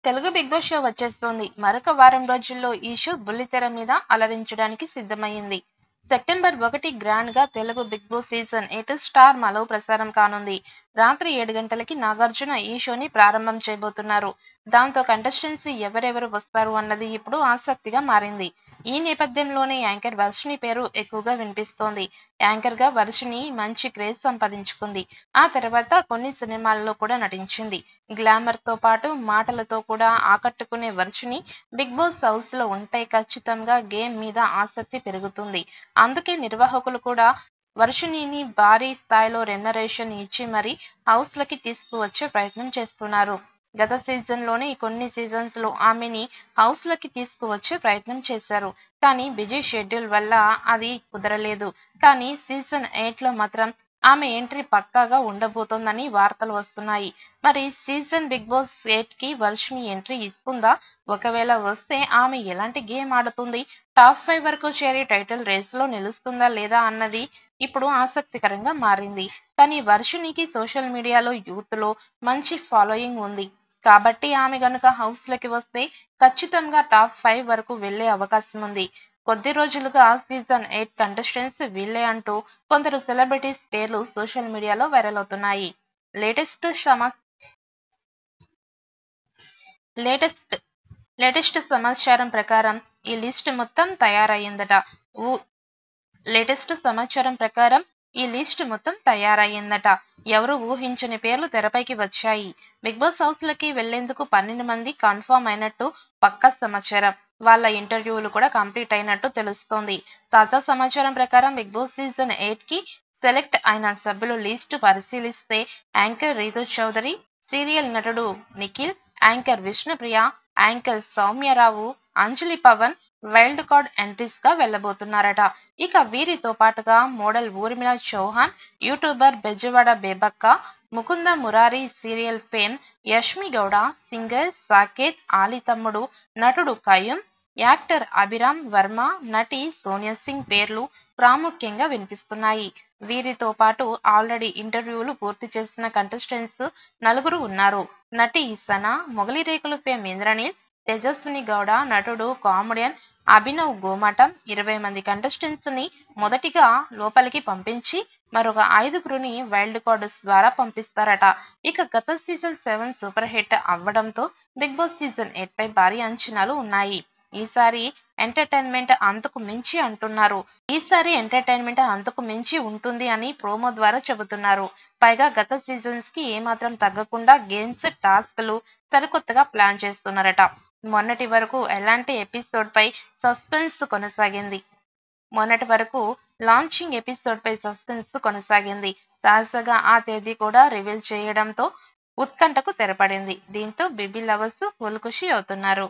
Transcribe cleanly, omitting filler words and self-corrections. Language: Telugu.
తెలుగు బిగ్ బాస్ షో వచ్చేస్తోంది. మరొక వారం రోజుల్లో ఈ షో బుల్లితెర మీద అలరించడానికి సిద్ధమైంది. సెప్టెంబర్ 1 గ్రాండ్ గా Telugu Bigg Boss season 8 star మాలో ప్రసారం కానుంది. రాత్రి 7 గంటలకి నాగార్జున ఈ షోని ప్రారంభం చేయబోతున్నారు. దాంతో కంటెస్టెంట్స్ ఎవరెవరు వస్తారు అన్నది ఇప్పుడు ఆసక్తిగా మారింది. ఈ నేపథ్యంలోనే యాంకర్ వర్షిణి పేరు ఎక్కువగా వినిపిస్తోంది. యాంకర్ గా వర్షిణి మంచి క్రేజ్ సంపాదించుకుంది. ఆ తర్వాత కొన్ని సినిమాల్లో కూడా నటించింది. గ్లామర్ తో పాటు మాటలతో కూడా ఆకట్టుకునే వర్షిణి బిగ్ బాస్ హౌస్ లో ఉంటే ఖచ్చితంగా గేమ్ మీద ఆసక్తి పెరుగుతుంది. అందుకే నిర్వాహకులు కూడా వర్షిణిని భారీ స్థాయిలో రెమ్యునరేషన్ ఇచ్చి మరీ హౌస్ లకి తీసుకువచ్చే ప్రయత్నం చేస్తున్నారు. గత సీజన్ లోనే కొన్ని సీజన్స్ లో ఆమెని హౌస్ లకి తీసుకువచ్చే ప్రయత్నం చేశారు. కానీ బిజీ షెడ్యూల్ వల్ల అది కుదరలేదు. కానీ సీజన్ 8 లో మాత్రం ఆమె ఎంట్రీ పక్కాగా ఉండబోతోందని వార్తలు వస్తున్నాయి. మరి సీజన్ బిగ్ బాస్ 8 కి వర్షిణి ఎంట్రీ ఇస్తుందా? ఒకవేళ వస్తే ఆమె ఎలాంటి గేమ్ ఆడుతుంది? టాప్ 5 వరకు చేరి టైటిల్ రేస్ లో నిలుస్తుందా లేదా అన్నది ఇప్పుడు ఆసక్తికరంగా మారింది. కానీ వర్షిణికి సోషల్ మీడియాలో యూత్ లో మంచి ఫాలోయింగ్ ఉంది. కాబట్టి ఆమె గనుక హౌస్ లకి వస్తే ఖచ్చితంగా టాప్ 5 వరకు వెళ్లే అవకాశం ఉంది. కొద్ది రోజులుగా సీజన్ 8 కంటెస్టెంట్స్ వీళ్ళే అంటూ కొందరు సెలబ్రిటీస్ పేర్లు సోషల్ మీడియాలో వైరల్ అవుతున్నాయి. లేటెస్ట్ సమ లేటెస్ట్ లేటెస్ట్ సమాచారం ప్రకారం ఈ లిస్ట్ మొత్తం తయారయ్యిందట. ఊ లేటెస్ట్ సమాచారం ప్రకారం ఈ లిస్ట్ మొత్తం తయారయ్యిందట. ఎవరు ఊహించని పేర్లు తెరపైకి వచ్చాయి. బిగ్ బాస్ హౌస్ లకి వెళ్లేందుకు 12 మంది కన్ఫర్మ్ అయినట్టు పక్కా సమాచారం. వాళ్ళ ఇంటర్వ్యూలు కూడా కంప్లీట్ అయినట్టు తెలుస్తోంది. తాజా సమాచారం ప్రకారం బిగ్ బాస్ సీజన్ 8 కి సెలెక్ట్ అయిన సభ్యుల లిస్టు పరిశీలిస్తే యాంకర్ రీతూ చౌదరి, సీరియల్ నటుడు Nikhil, anchor Vishnupriya, anchor Soumya Rao, Anjali Pavan wild card entries గా వెళ్లబోతున్నారట. ఇక వీరితో పాటుగా model Urmila Chauhan, YouTuber Bezawada Bebakka, Mukunda Murari serial fame Yashmi Gowda, singer Saketh Ali తమ్ముడు, నటుడు కయ్యూమ్, యాక్టర్ అభిరామ్ వర్మ, నటి సోనియా సింగ్ పేర్లు ప్రాముఖ్యంగా వినిపిస్తున్నాయి. వీరితో పాటు ఆల్రెడీ ఇంటర్వ్యూలు పూర్తి చేసిన కంటెస్టెంట్స్ నలుగురు ఉన్నారు. నటి సనా, మొగలి రేకులు ఫేమ్ ఇంద్రనీల్, తేజస్విని గౌడ, నటుడు కామెడియన్ అభినవ్ గోమాటం 20 మంది కంటెస్టెంట్స్ ని మొదటిగా లోపలికి పంపించి మరొక 5గురిని వైల్డ్ కార్డ్స్ ద్వారా పంపిస్తారట. ఇక గత సీజన్ 7 సూపర్ హిట్ అవ్వడంతో బిగ్ బాస్ సీజన్ 8 పై భారీ అంచనాలు ఉన్నాయి. ఈసారి ఎంటర్టైన్మెంట్ అంతకు మించి అంటున్నారు. ఈసారి ఎంటర్టైన్మెంట్ అంతకు మించి ఉంటుంది అని ప్రోమో ద్వారా చెబుతున్నారు. పైగా గత సీజన్స్ కి ఏమాత్రం తగ్గకుండా గేమ్స్, టాస్క్లు సరికొత్తగా ప్లాన్ చేస్తున్నారట. మొన్నటి వరకు ఎలాంటి ఎపిసోడ్ పై సస్పెన్స్ కొనసాగింది. మొన్నటి వరకు లాంచింగ్ ఎపిసోడ్ పై సస్పెన్స్ కొనసాగింది. తాజాగా ఆ తేదీ కూడా రివీల్ చేయడంతో ఉత్కంఠకు తెరపడింది. దీంతో బిబి లవర్స్ ఫుల్ ఖుషి అవుతున్నారు.